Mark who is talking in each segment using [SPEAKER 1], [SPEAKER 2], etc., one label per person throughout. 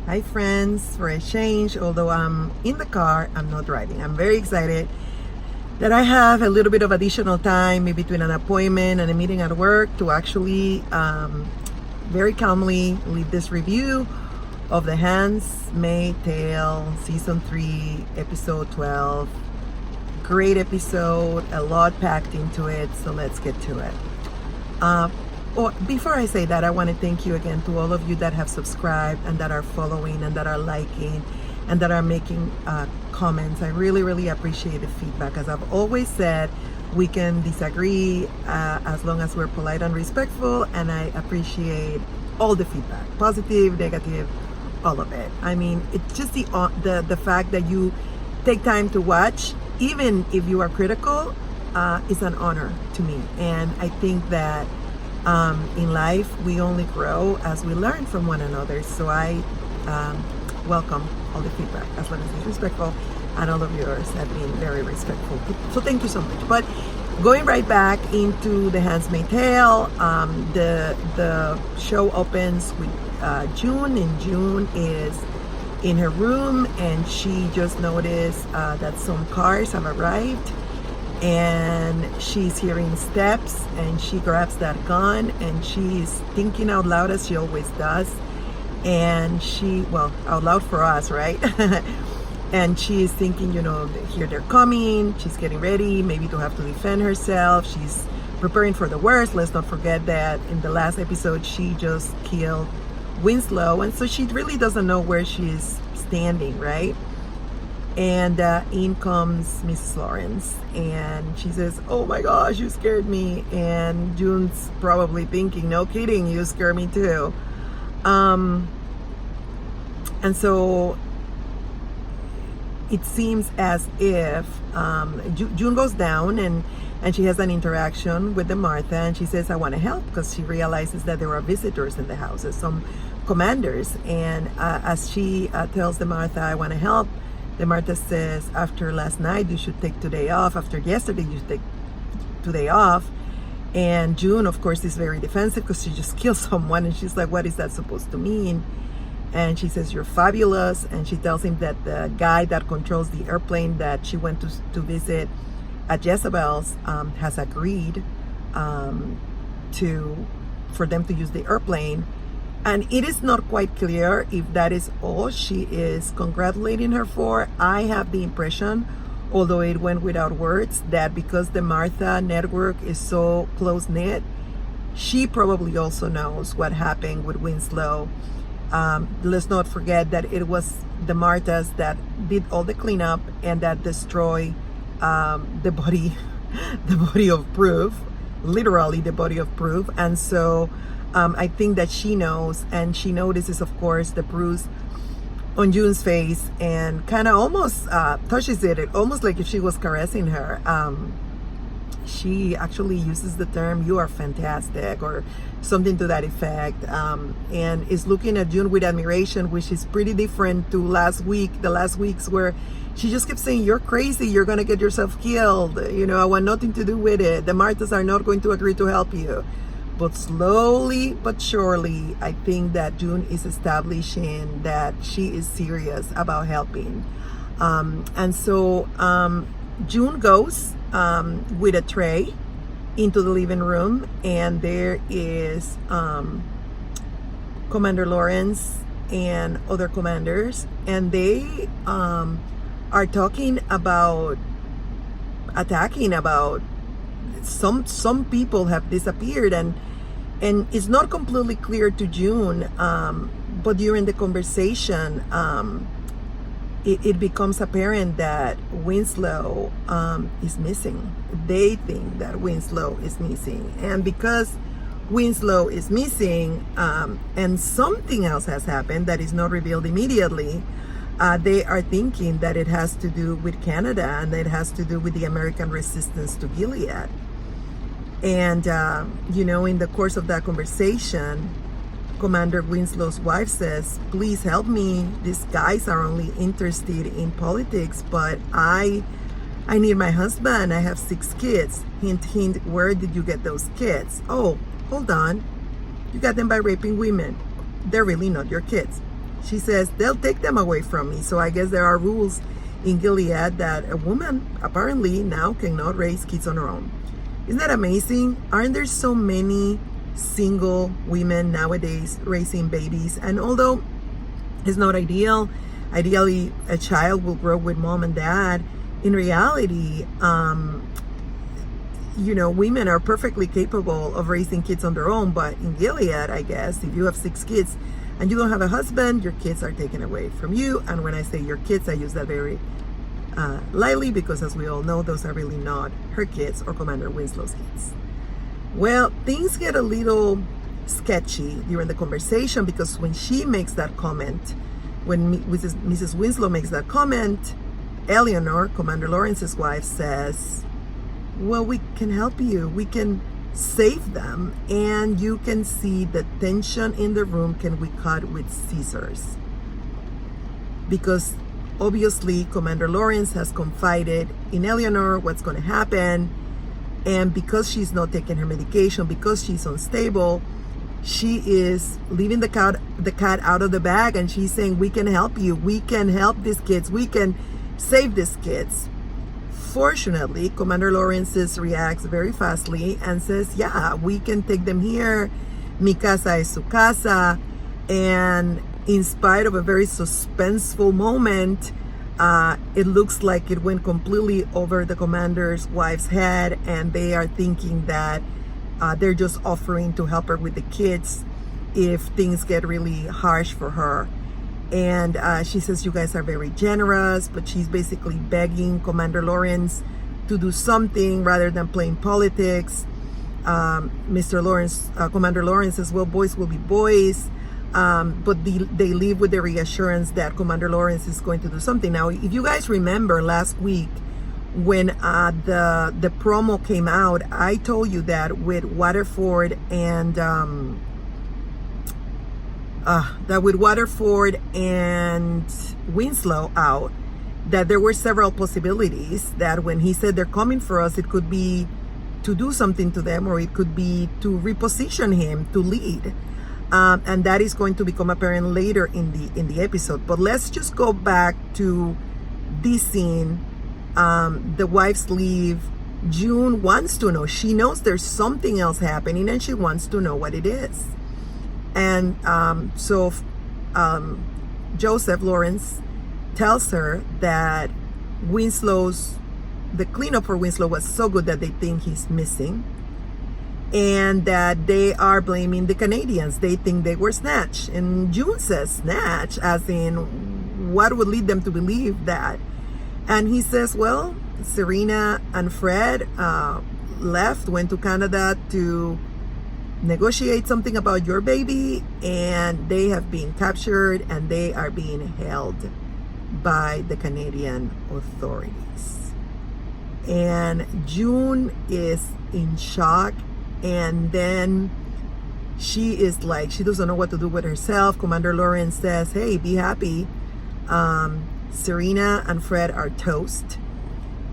[SPEAKER 1] Hi friends, for a change, although I'm in the car, I'm not driving. I'm very excited that I have a little bit of additional time in between an appointment and a meeting at work to actually very calmly leave this review of the Handmaid Tale Season 3, Episode 12. Great episode, a lot packed into it, so let's get to it. Before I say that, I want to thank you again to all of you that have subscribed and that are following and that are liking and that are making comments. I really appreciate the feedback. As I've always said, we can disagree as long as we're polite and respectful, and I appreciate all the feedback, positive, negative, all of it. I mean, it's just the fact that you take time to watch, even if you are critical, is an honor to me. And I think that in life, we only grow as we learn from one another. So I welcome all the feedback, as long as it's respectful, and all of yours have been very respectful. So thank you so much. But going right back into the Handmaid's Tale, the show opens with June, and June is in her room, and she just noticed that some cars have arrived. And she's hearing steps, and she grabs that gun, and she's thinking out loud, as she always does. And out loud for us, right? And she's thinking, here they're coming. She's getting ready, maybe to have to defend herself. She's preparing for the worst. Let's not forget that in the last episode, she just killed Winslow. And so she really doesn't know where she's standing, right? And in comes Mrs. Lawrence, and she says, "Oh my gosh, you scared me." And June's probably thinking, "No kidding, you scare me too." And so it seems as if June goes down and she has an interaction with the Martha, and she says, "I want to help," because she realizes that there are visitors in the house, some commanders. And as she tells the Martha, "I want to help," the Martha says, "After last night, you should take today off. After yesterday, you should take today off." And June, of course, is very defensive because she just killed someone. And she's like, "What is that supposed to mean?" And she says, "You're fabulous." And she tells him that the guy that controls the airplane that she went to visit at Jezebel's has agreed for them to use the airplane. And it is not quite clear if that is all she is congratulating her for. I have the impression, although it went without words, that because the Martha network is so close-knit, she probably also knows what happened with Winslow. Let's not forget that it was the Marthas that did all the cleanup and that destroyed the body of proof, literally the body of proof. And so I think that she knows, and she notices, of course, the bruise on June's face, and kind of almost touches it, almost like if she was caressing her. She actually uses the term, "You are fantastic," or something to that effect, and is looking at June with admiration, which is pretty different to the last weeks where she just kept saying, "You're crazy, you're gonna get yourself killed, I want nothing to do with it, the Marthas are not going to agree to help you." But slowly but surely, I think that June is establishing that she is serious about helping. And so June goes with a tray into the living room, and there is Commander Lawrence and other commanders, and they are talking about attacking, about some people have disappeared, and it's not completely clear to June, but during the conversation it becomes apparent that Winslow is missing. They think that Winslow is missing, and because Winslow is missing, and something else has happened that is not revealed immediately, they are thinking that it has to do with Canada, and it has to do with the American resistance to Gilead. And, in the course of that conversation, Commander Winslow's wife says, "Please help me. These guys are only interested in politics, but I need my husband. I have 6 kids. Hint, hint, where did you get those kids? Oh, hold on. You got them by raping women. They're really not your kids." She says, they'll take them away from me. So I guess there are rules in Gilead that a woman apparently now cannot raise kids on her own. Isn't that amazing? Aren't there so many single women nowadays raising babies? And although it's not ideal, ideally a child will grow with mom and dad, in reality, women are perfectly capable of raising kids on their own. But in Gilead, I guess, if you have 6 kids and you don't have a husband, your kids are taken away from you. And when I say your kids, I use that very lightly, because as we all know, those are really not her kids or Commander Winslow's kids. Well, things get a little sketchy during the conversation, because when she makes that comment, when Mrs. Winslow makes that comment, Eleanor, Commander Lawrence's wife, says, well, we can help you. We can save them. And you can see the tension in the room can be cut with scissors. Because obviously Commander Lawrence has confided in Eleanor what's going to happen. And because she's not taking her medication, because she's unstable, she is leaving the cat out of the bag, and she's saying, we can help you. We can help these kids. We can save these kids. Fortunately, Commander Lawrence reacts very fastly and says, yeah, we can take them here. Mi casa es su casa. And in spite of a very suspenseful moment, it looks like it went completely over the commander's wife's head, and they are thinking that they're just offering to help her with the kids if things get really harsh for her. And she says, you guys are very generous, but she's basically begging Commander Lawrence to do something rather than playing politics. Commander Lawrence says, well, boys will be boys. But they leave with the reassurance that Commander Lawrence is going to do something. Now, if you guys remember last week when the promo came out, I told you that with Waterford and Winslow out, that there were several possibilities that when he said they're coming for us, it could be to do something to them, or it could be to reposition him to lead. And that is going to become apparent later in the episode. But let's just go back to this scene. The wives leave. June wants to know. She knows there's something else happening, and she wants to know what it is. And so Joseph Lawrence tells her that the cleanup for Winslow was so good that they think he's missing. And that they are blaming the Canadians. They think they were snatched. And June says snatch, as in what would lead them to believe that? And he says, well, Serena and Fred went to Canada to negotiate something about your baby, and they have been captured and they are being held by the Canadian authorities. And June is in shock. And then she is like, she doesn't know what to do with herself. Commander Lawrence says, hey, be happy. Serena and Fred are toast.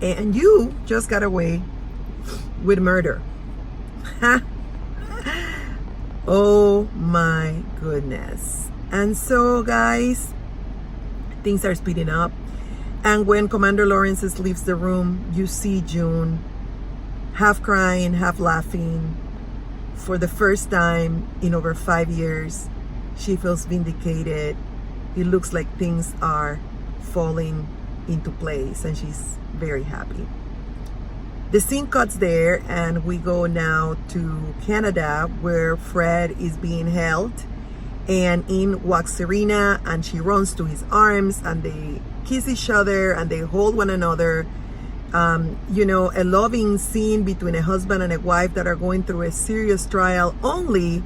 [SPEAKER 1] And you just got away with murder. Oh my goodness. And so, guys, things are speeding up. And when Commander Lawrence leaves the room, you see June half crying, half laughing. For the first time in over 5 years, she feels vindicated. It looks like things are falling into place, and she's very happy. The scene cuts there, and we go now to Canada, where Fred is being held, and in walks Serena, and she runs to his arms, and they kiss each other and they hold one another. A loving scene between a husband and a wife that are going through a serious trial. Only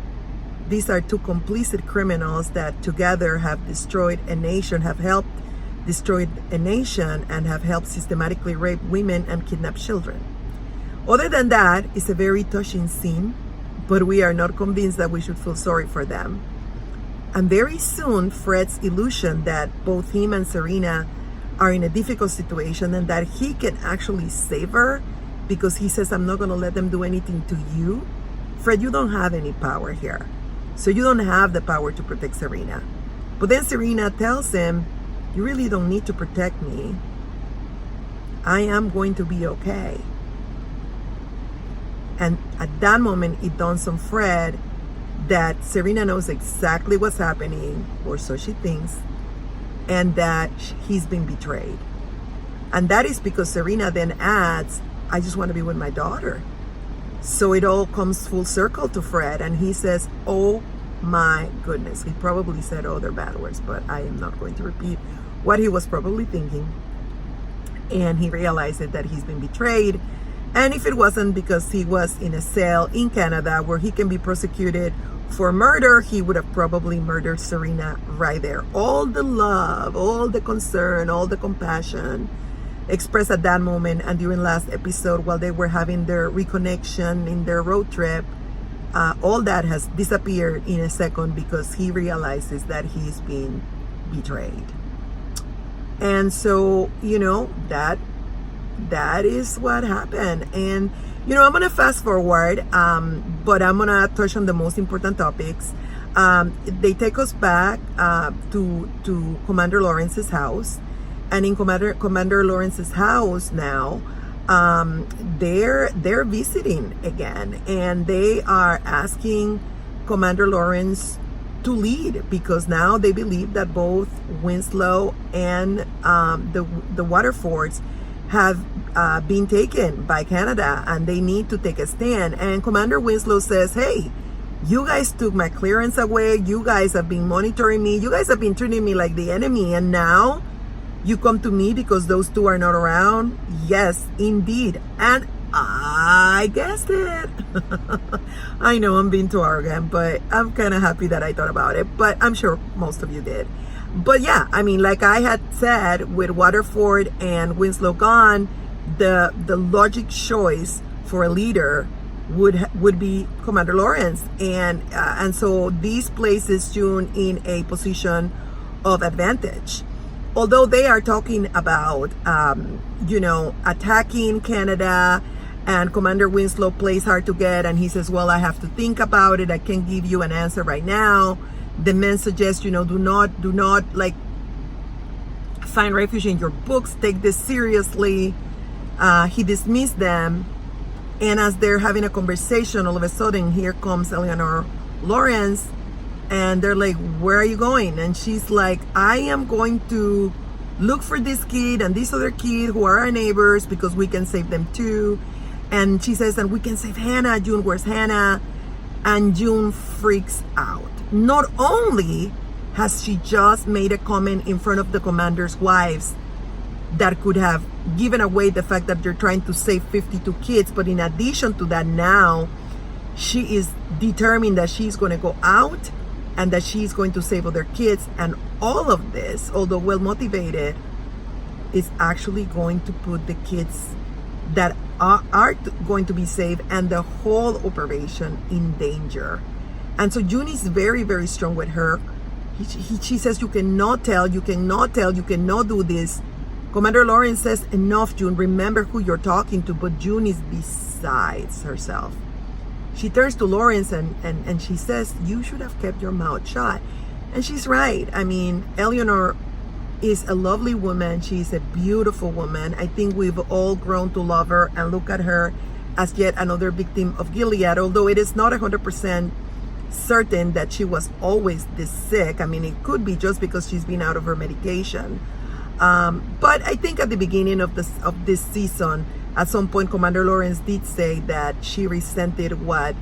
[SPEAKER 1] these are two complicit criminals that together have destroyed a nation, have helped destroy a nation, and have helped systematically rape women and kidnap children. Other than that, it's a very touching scene, but we are not convinced that we should feel sorry for them. And very soon, Fred's illusion that both him and Serena are in a difficult situation and that he can actually save her, because he says, I'm not going to let them do anything to you. Fred, you don't have any power here. So you don't have the power to protect Serena. But then Serena tells him, you really don't need to protect me. I am going to be okay. And at that moment, it dawns on Fred that Serena knows exactly what's happening, or so she thinks, and that he's been betrayed. And that is because Serena then adds, I just want to be with my daughter. So it all comes full circle to Fred, and he says, oh my goodness. He probably said other bad words, but I am not going to repeat what he was probably thinking. And he realized that he's been betrayed. And if it wasn't because he was in a cell in Canada where he can be prosecuted for murder, he would have probably murdered Serena right there. All the love, all the concern, all the compassion expressed at that moment and during last episode while they were having their reconnection in their road trip, all that has disappeared in a second because he realizes that he's being betrayed. And so, that is what happened. And I'm gonna fast forward, but I'm gonna touch on the most important topics. They take us back to Commander Lawrence's house, and in Commander Lawrence's house now, they're visiting again, and they are asking Commander Lawrence to lead because now they believe that both Winslow and the Waterfords have been taken by Canada, and they need to take a stand. And Commander Winslow says, hey, you guys took my clearance away, you guys have been monitoring me, you guys have been treating me like the enemy, and now you come to me because those two are not around? Yes, indeed. And I guessed it. I know I'm being too arrogant, but I'm kind of happy that I thought about it, but I'm sure most of you did. But yeah, like I had said, with Waterford and Winslow gone, the logic choice for a leader would be Commander Lawrence, and so this places June in a position of advantage. Although they are talking about attacking Canada, and Commander Winslow plays hard to get, and he says, well, I have to think about it, I can't give you an answer right now. The men suggest, do not like find refuge in your books, take this seriously. He dismissed them, and as they're having a conversation, all of a sudden here comes Eleanor Lawrence, and they're like, where are you going? And she's like, I am going to look for this kid and this other kid who are our neighbors because we can save them too. And she says, and we can save Hannah. June, where's Hannah? And June freaks out. Not only has she just made a comment in front of the commander's wives that could have given away the fact that they're trying to save 52 kids, but in addition to that, now she is determined that she's going to go out and that she's going to save other kids. And all of this, although well motivated, is actually going to put the kids that are going to be saved and the whole operation in danger. And so June is very, very strong with her. She says, you cannot tell, you cannot do this. Commander Lawrence says, enough, June, remember who you're talking to. But June is besides herself. She turns to Lawrence and she says, you should have kept your mouth shut. And she's right. Eleanor is a lovely woman. She's a beautiful woman. I think we've all grown to love her and look at her as yet another victim of Gilead, although it is not 100% certain that she was always this sick. It could be just because she's been out of her medication. But I think at the beginning of this season, at some point, Commander Lawrence did say that she resented what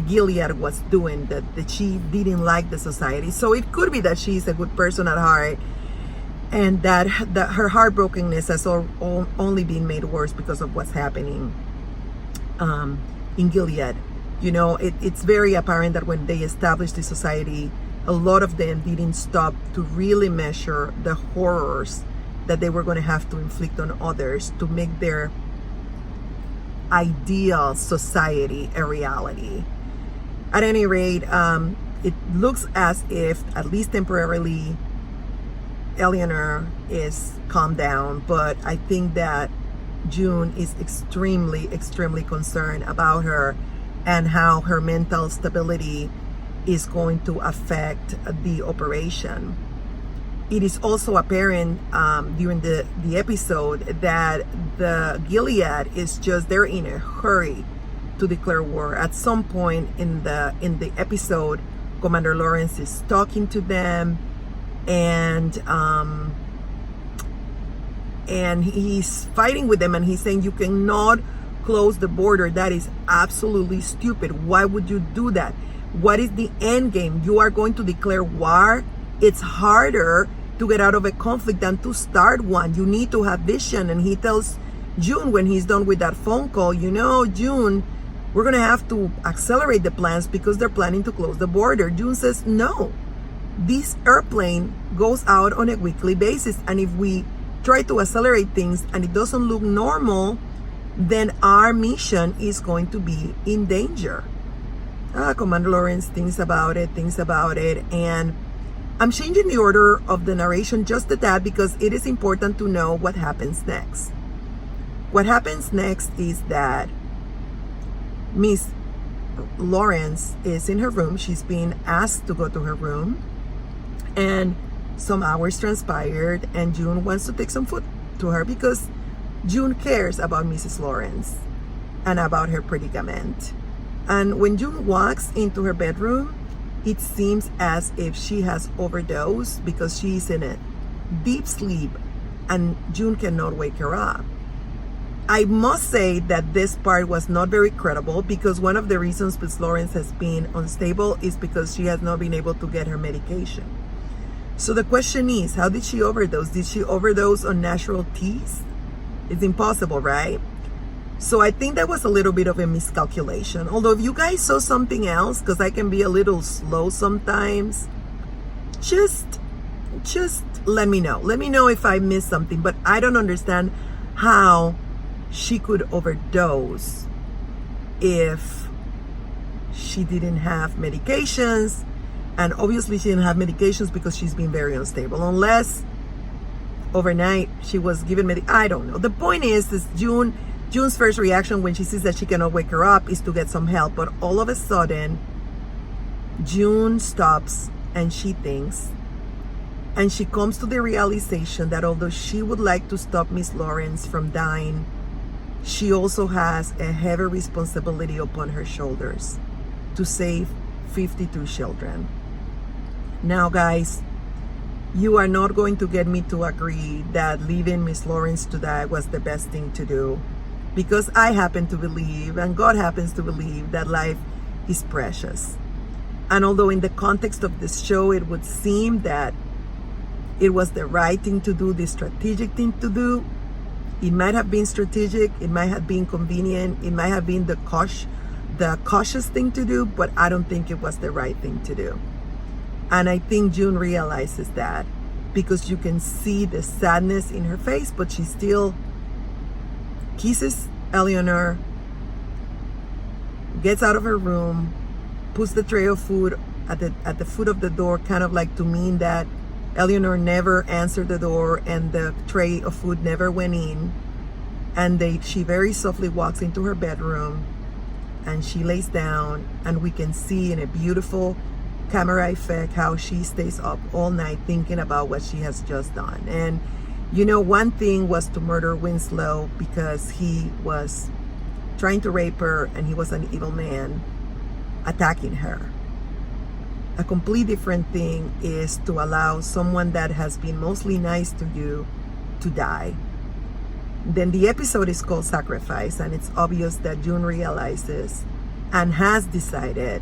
[SPEAKER 1] Gilead was doing, that she didn't like the society. So it could be that she's a good person at heart, and that her heartbrokenness has only been made worse because of what's happening in Gilead. It's very apparent that when they established the society, a lot of them didn't stop to really measure the horrors that they were going to have to inflict on others to make their ideal society a reality. At any rate, it looks as if, at least temporarily, Eleanor is calmed down, but I think that June is extremely, extremely concerned about her and how her mental stability is going to affect the operation. It is also apparent during the episode that the Gilead is just, they're in a hurry to declare war. At some point in the episode, Commander Lawrence is talking to them, and he's fighting with them, and he's saying, you cannot close the border. That is absolutely stupid. Why would you do that? What is the end game? You are going to declare war? It's harder to get out of a conflict than to start one. You need to have vision. And he tells June when he's done with that phone call, you know, June, we're going to have to accelerate the plans because they're planning to close the border. June says, no, this airplane goes out on a weekly basis. And if we try to accelerate things and it doesn't look normal, then our mission is going to be in danger. Commander Lawrence thinks about it, and I'm changing the order of the narration just a tad because it is important to know what happens next. What happens next is that Miss Lawrence is in her room. She's being asked to go to her room, and some hours transpired, and June wants to take some food to her because June cares about Mrs. Lawrence and about her predicament. And when June walks into her bedroom, it seems as if she has overdosed because she's in a deep sleep and June cannot wake her up. I must say that this part was not very credible because one of the reasons Miss Lawrence has been unstable is because she has not been able to get her medication. So the question is, how did she overdose? Did she overdose on natural teas? It's impossible, right? So I think that was a little bit of a miscalculation. Although if you guys saw something else, because I can be a little slow sometimes, just let me know. Let me know if I missed something. But I don't understand how she could overdose if she didn't have medications. And obviously she didn't have medications because she's been very unstable. Unless overnight she was given I don't know. The point is June's first reaction when she sees that she cannot wake her up is to get some help. But all of a sudden, June stops and she thinks, and she comes to the realization that although she would like to stop Miss Lawrence from dying, she also has a heavy responsibility upon her shoulders to save 52 children. Now, guys, you are not going to get me to agree that leaving Miss Lawrence to die was the best thing to do, because I happen to believe, and God happens to believe, that life is precious. And although in the context of this show, it would seem that it was the right thing to do, the strategic thing to do, it might have been strategic, it might have been convenient, it might have been the cautious thing to do, but I don't think it was the right thing to do. And I think June realizes that because you can see the sadness in her face, but she still kisses Eleanor, gets out of her room, puts the tray of food at the foot of the door, kind of like to mean that Eleanor never answered the door and the tray of food never went in. And she very softly walks into her bedroom and she lays down, and we can see in a beautiful camera effect how she stays up all night thinking about what she has just done. And you know, one thing was to murder Winslow because he was trying to rape her and he was an evil man attacking her. A complete different thing is to allow someone that has been mostly nice to you to die. Then the episode is called Sacrifice, and it's obvious that June realizes and has decided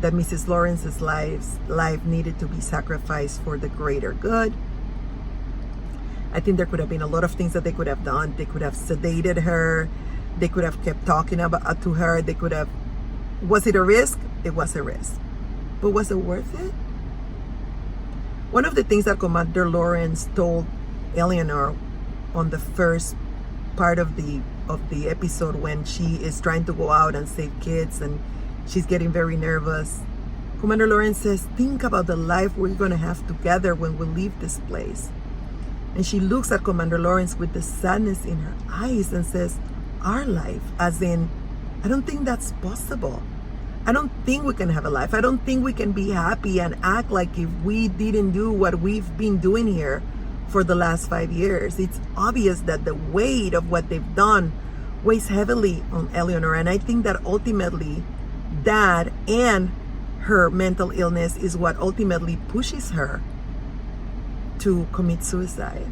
[SPEAKER 1] that Mrs. Lawrence's life needed to be sacrificed for the greater good. I think there could have been a lot of things that they could have done. They could have sedated her. They could have kept talking to her. They could have, was it a risk? It was a risk. But was it worth it? One of the things that Commander Lawrence told Eleanor on the first part of the episode, when she is trying to go out and save kids and she's getting very nervous, Commander Lawrence says, think about the life we're going to have together when we leave this place. And she looks at Commander Lawrence with the sadness in her eyes and says, our life, as in, I don't think that's possible. I don't think we can have a life. I don't think we can be happy and act like if we didn't do what we've been doing here for the last 5 years. It's obvious that the weight of what they've done weighs heavily on Eleanor. And I think that ultimately that and her mental illness is what ultimately pushes her to commit suicide.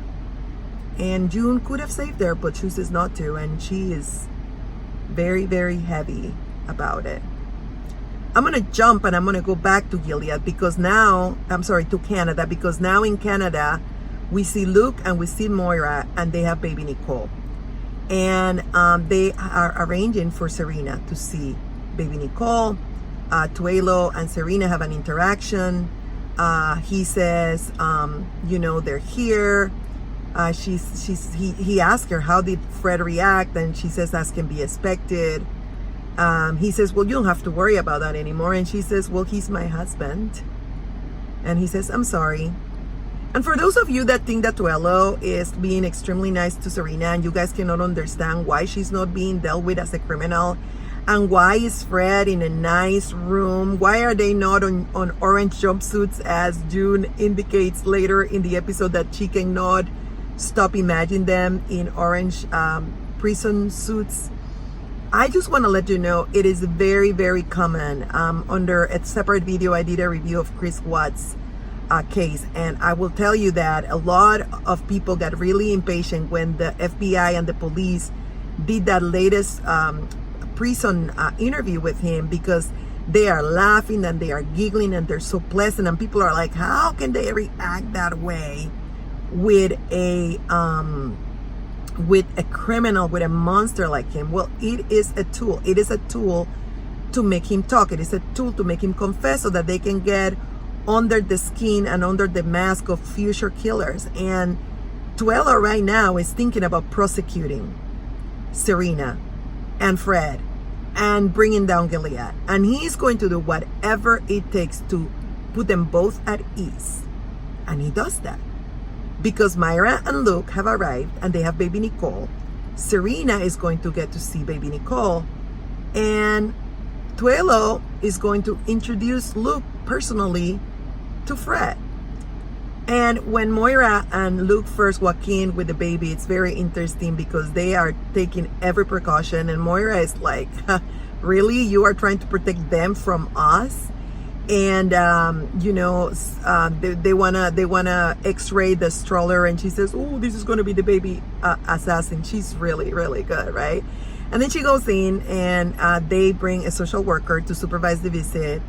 [SPEAKER 1] And June could have saved her, but chooses not to. And she is very, very heavy about it. I'm going to jump and I'm going to go back to Gilead because now, to Canada, because now in Canada, we see Luke and we see Moira and they have baby Nicole. And they are arranging for Serena to see baby Nicole. Tuelo and Serena have an interaction. He says, they're here. He asked her, how did Fred react? And she says, as can be expected. He says, well, you don't have to worry about that anymore. And she says, well, he's my husband. And he says, I'm sorry. And for those of you that think that Tuelo is being extremely nice to Serena and you guys cannot understand why she's not being dealt with as a criminal, and why is Fred in a nice room, why are they not on orange jumpsuits, as June indicates later in the episode that she cannot stop imagining them in orange prison suits. I just want to let you know it is very, very common. Under a separate video, I did a review of Chris Watts' case, and I will tell you that a lot of people got really impatient when the FBI and the police did that latest prison interview with him, because they are laughing and they are giggling and they're so pleasant, and people are like, how can they react that way with a criminal, with a monster like him? Well, it is a tool. It is a tool to make him talk. It is a tool to make him confess so that they can get under the skin and under the mask of future killers. And Tuelo right now is thinking about prosecuting Serena and Fred and bringing down Gilead. And he's going to do whatever it takes to put them both at ease. And he does that because Myra and Luke have arrived and they have baby Nicole. Serena is going to get to see baby Nicole. And Tuelo is going to introduce Luke personally to Fred. And when Moira and Luke first walk in with the baby, it's very interesting because they are taking every precaution. And Moira is like, really? You are trying to protect them from us? And, they wanna x-ray the stroller. And she says, oh, this is going to be the baby assassin. She's really, really good, right? And then she goes in and they bring a social worker to supervise the visit.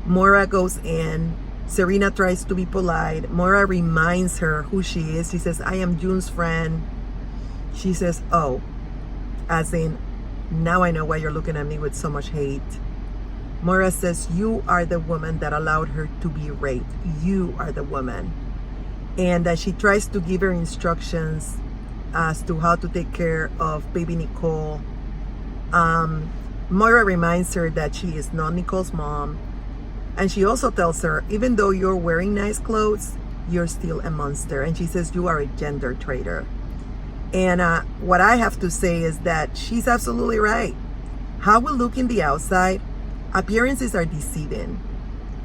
[SPEAKER 1] Moira goes in. Serena tries to be polite. Moira reminds her who she is. She says, I am June's friend. She says, oh, as in, now I know why you're looking at me with so much hate. Moira says, you are the woman that allowed her to be raped. You are the woman. And she tries to give her instructions as to how to take care of baby Nicole. Moira reminds her that she is not Nicole's mom. And she also tells her, even though you're wearing nice clothes, you're still a monster. And she says, you are a gender traitor. And what I have to say is that she's absolutely right. How we look in the outside, appearances are deceiving.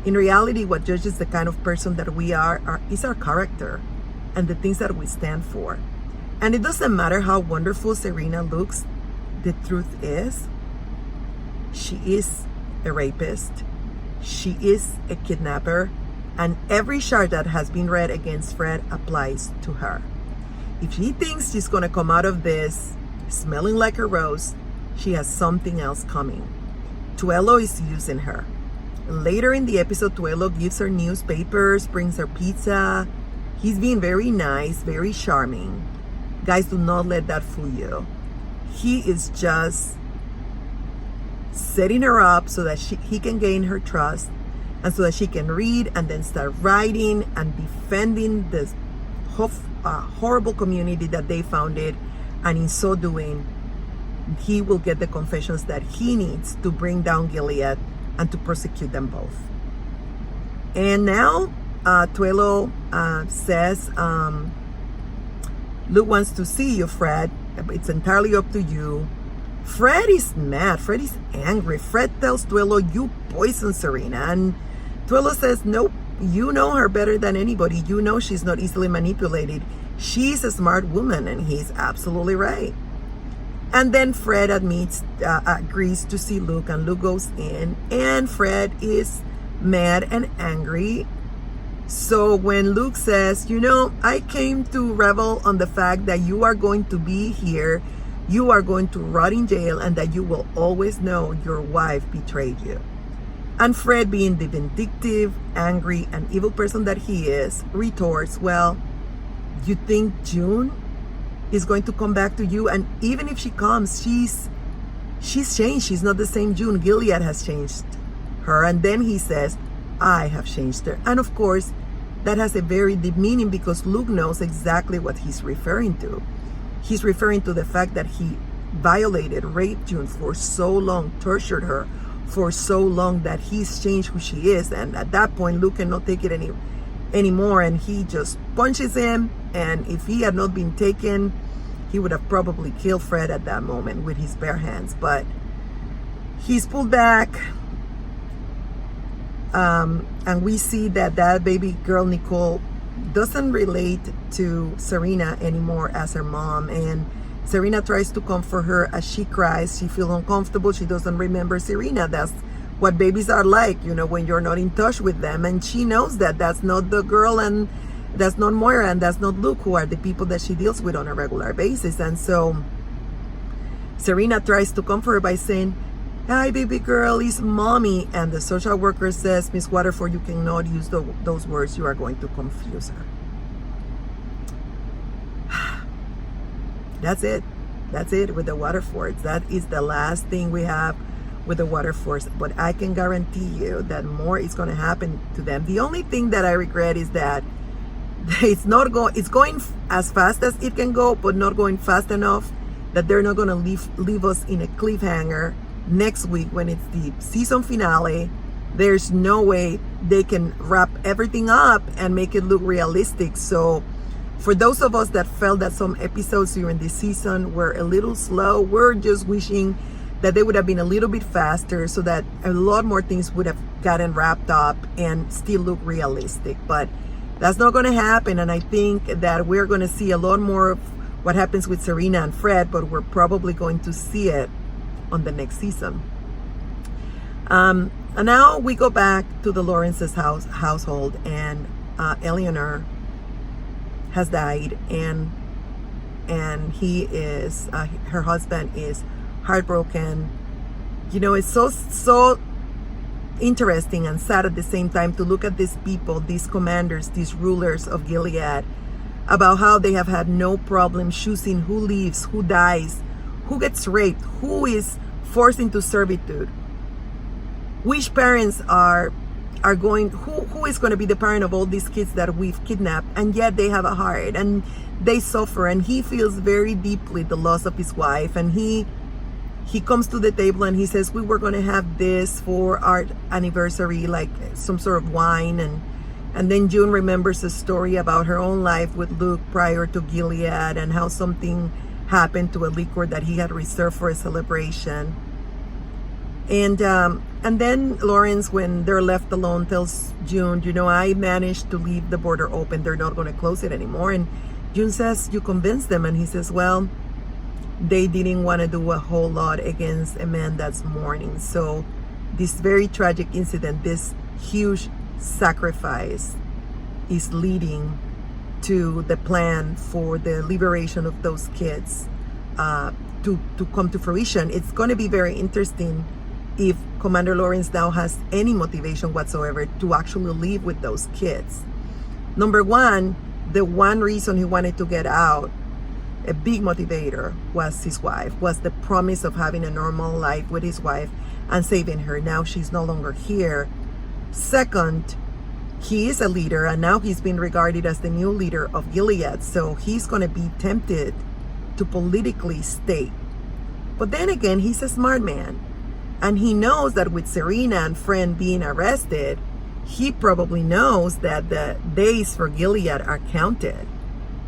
[SPEAKER 1] In reality, what judges the kind of person that we are is our character and the things that we stand for. And it doesn't matter how wonderful Serena looks, the truth is, she is a rapist. She is a kidnapper, and every charge that has been read against Fred applies to her. If she thinks she's going to come out of this smelling like a rose, she has something else coming. Tuelo is using her. Later in the episode, Tuelo gives her newspapers, brings her pizza. He's being very nice, very charming. Guys, do not let that fool you. He is just setting her up so that he can gain her trust, and so that she can read and then start writing and defending this horrible community that they founded. And in so doing, he will get the confessions that he needs to bring down Gilead and to prosecute them both. And now Tuelo says, Luke wants to see you, Fred. It's entirely up to you. Fred is mad. Fred is angry. Fred tells Twillo, you poisoned Serena. And Twillo says, nope, you know her better than anybody. You know she's not easily manipulated. She's a smart woman. And he's absolutely right. And then Fred agrees to see Luke, and Luke goes in, and Fred is mad and angry. So when Luke says, I came to revel on the fact that you are going to be here, you are going to rot in jail, and that you will always know your wife betrayed you. And Fred, being the vindictive, angry, and evil person that he is, retorts, well, you think June is going to come back to you? And even if she comes, she's changed. She's not the same June. Gilead has changed her. And then he says, I have changed her. And of course, that has a very deep meaning, because Luke knows exactly what he's referring to. He's referring to the fact that he violated, raped June for so long, tortured her for so long, that he's changed who she is. And at that point, Luke cannot take it anymore, and he just punches him. And if he had not been taken, he would have probably killed Fred at that moment with his bare hands. But he's pulled back, and we see that baby girl Nicole doesn't relate to Serena anymore as her mom. And Serena tries to comfort her as she cries. She feels uncomfortable. She doesn't remember Serena. That's what babies are like, when you're not in touch with them. And she knows that that's not the girl, and that's not Moira, and that's not Luke, who are the people that she deals with on a regular basis. And so Serena tries to comfort her by saying, hi, baby girl, it's mommy. And the social worker says, Miss Waterford, you cannot use those words. You are going to confuse her. That's it. That's it with the Waterfords. That is the last thing we have with the Waterfords. But I can guarantee you that more is going to happen to them. The only thing that I regret is that it's going as fast as it can go, but not going fast enough that they're not going to leave us in a cliffhanger next week when it's the season finale. There's no way they can wrap everything up and make it look realistic. So for those of us that felt that some episodes during this season were a little slow, we're just wishing that they would have been a little bit faster, so that a lot more things would have gotten wrapped up and still look realistic. But that's not going to happen. And I think that we're going to see a lot more of what happens with Serena and Fred, but we're probably going to see it on the next season. And now we go back to the Lawrence's household, and Eleanor has died, and he is her husband is heartbroken. It's so interesting and sad at the same time to look at these people, these commanders, these rulers of Gilead, about how they have had no problem choosing who lives, who dies, who gets raped, who is forced into servitude, which parents are going, who is going to be the parent of all these kids that we've kidnapped. And yet they have a heart and they suffer, and he feels very deeply the loss of his wife. And he comes to the table and he says, we were going to have this for our anniversary, like some sort of wine. And then June remembers a story about her own life with Luke prior to Gilead, and how something happened to a liquor that he had reserved for a celebration. And then Lawrence, when they're left alone, tells June, I managed to leave the border open. They're not going to close it anymore. And June says, you convinced them. And he says, well, they didn't want to do a whole lot against a man that's mourning. So this very tragic incident, this huge sacrifice, is leading to the plan for the liberation of those kids to come to fruition. It's going to be very interesting if Commander Lawrence now has any motivation whatsoever to actually live with those kids. Number one, the one reason he wanted to get out, a big motivator, was his wife, was the promise of having a normal life with his wife and saving her. Now she's no longer here. Second, he is a leader, and now he's been regarded as the new leader of Gilead. So he's going to be tempted to politically stay. But then again, he's a smart man. And he knows that with Serena and Fred being arrested, he probably knows that the days for Gilead are counted.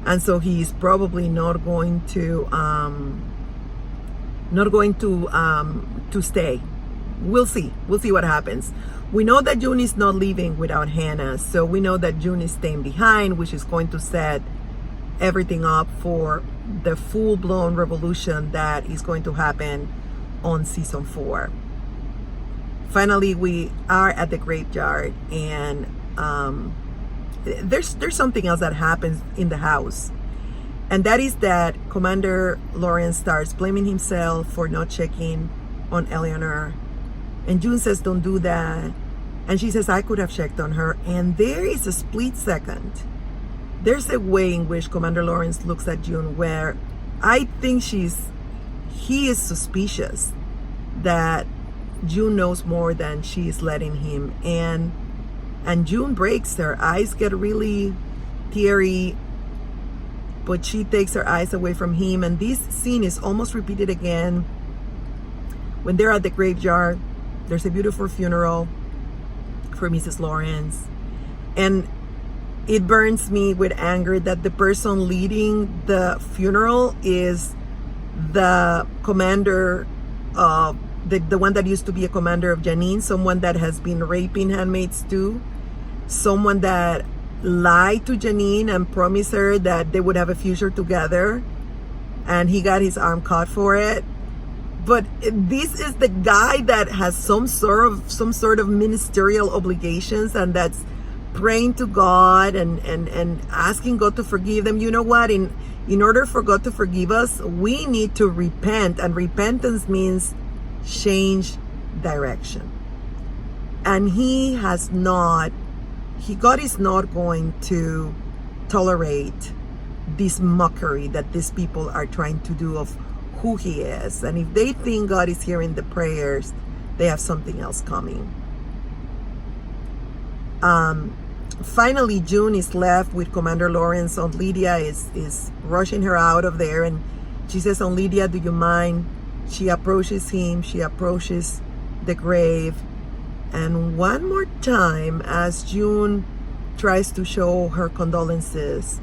[SPEAKER 1] And so he's probably not going to not going to stay. We'll see what happens. We know that June is not leaving without Hannah, so we know that June is staying behind, which is going to set everything up for the full-blown revolution that is going to happen on season 4. Finally, we are at the graveyard, and there's something else that happens in the house, and that is that Commander Lawrence starts blaming himself for not checking on Eleanor, and June says, don't do that, and she says, I could have checked on her. And there is a split second, there's a way in which Commander Lawrence looks at June where I think he is suspicious that June knows more than she is letting him, and June breaks. Her eyes get really teary, but she takes her eyes away from him. And this scene is almost repeated again when they're at the graveyard. There's a beautiful funeral for Mrs. Lawrence, and it burns me with anger that the person leading the funeral is the commander of the one that used to be a commander of Janine, someone that has been raping handmaids too, someone that lied to Janine and promised her that they would have a future together, and he got his arm cut for it. But this is the guy that has some sort of ministerial obligations, and that's praying to God and asking God to forgive them. You know what? In order for God to forgive us, we need to repent, and repentance means change direction. And God is not going to tolerate this mockery that these people are trying to do of who he is. And if they think God is hearing the prayers, they have something else coming. Finally, June is left with Commander Lawrence. Aunt Lydia is rushing her out of there, and she says, Aunt Lydia, do you mind? She approaches him, she approaches the grave, and one more time, as June tries to show her condolences,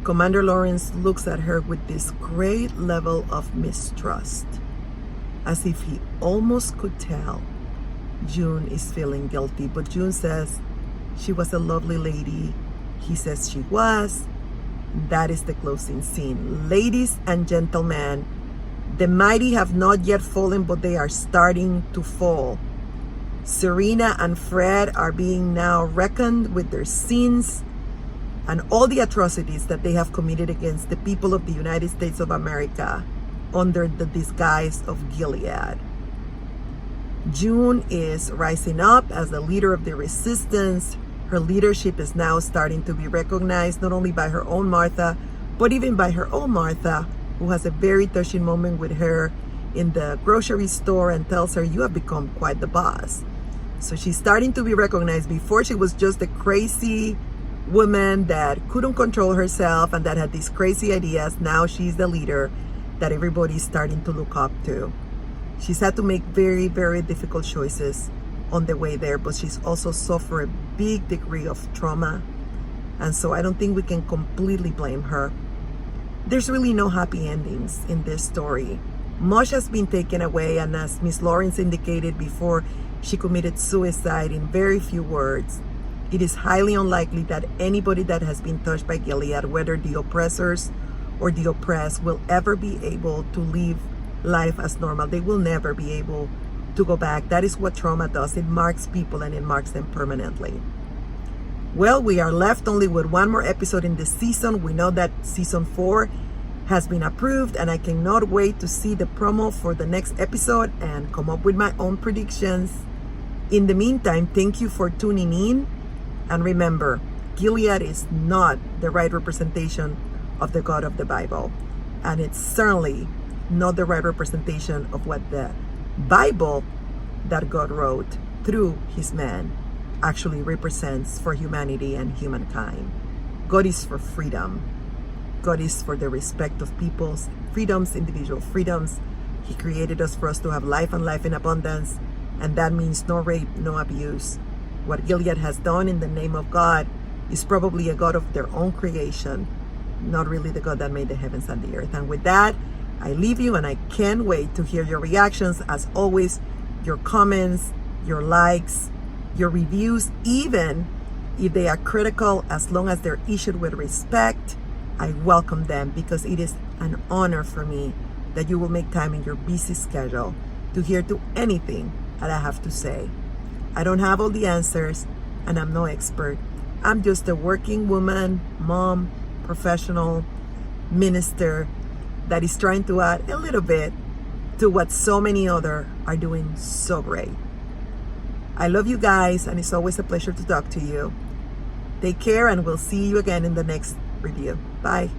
[SPEAKER 1] Commander Lawrence looks at her with this great level of mistrust, as if he almost could tell June is feeling guilty. But June says she was a lovely lady. He says she was. That is the closing scene. Ladies and gentlemen, the mighty have not yet fallen, but they are starting to fall. Serena and Fred are being now reckoned with their sins and all the atrocities that they have committed against the people of the United States of America under the disguise of Gilead. June is rising up as the leader of the resistance. Her leadership is now starting to be recognized not only by her own Martha, but even by her own Martha, who has a very touching moment with her in the grocery store and tells her, you have become quite the boss. So she's starting to be recognized. Before, she was just a crazy woman that couldn't control herself and that had these crazy ideas. Now she's the leader that everybody's starting to look up to. She's had to make very, very difficult choices on the way there, but she's also suffered a big degree of trauma. And so I don't think we can completely blame her. There's really no happy endings in this story. Much has been taken away, and as Miss Lawrence indicated before she committed suicide, in very few words, it is highly unlikely that anybody that has been touched by Gilead, whether the oppressors or the oppressed, will ever be able to live life as normal. They will never be able to go back. That is what trauma does. It marks people, and it marks them permanently. Well, we are left only with one more episode in this season. We know that season 4 has been approved, and I cannot wait to see the promo for the next episode and come up with my own predictions. In the meantime, thank you for tuning in. And remember, Gilead is not the right representation of the God of the Bible. And it's certainly not the right representation of what the Bible that God wrote through his man actually represents for humanity and humankind. God is for freedom. God is for the respect of people's freedoms, individual freedoms. He created us for us to have life and life in abundance. And that means no rape, no abuse. What Gilead has done in the name of God is probably a God of their own creation, not really the God that made the heavens and the earth. And with that, I leave you, and I can't wait to hear your reactions. As always, your comments, your likes, your reviews, even if they are critical, as long as they're issued with respect, I welcome them, because it is an honor for me that you will make time in your busy schedule to hear to anything that I have to say. I don't have all the answers, and I'm no expert. I'm just a working woman, mom, professional, minister that is trying to add a little bit to what so many others are doing so great. I love you guys, and it's always a pleasure to talk to you. Take care, and we'll see you again in the next review. Bye.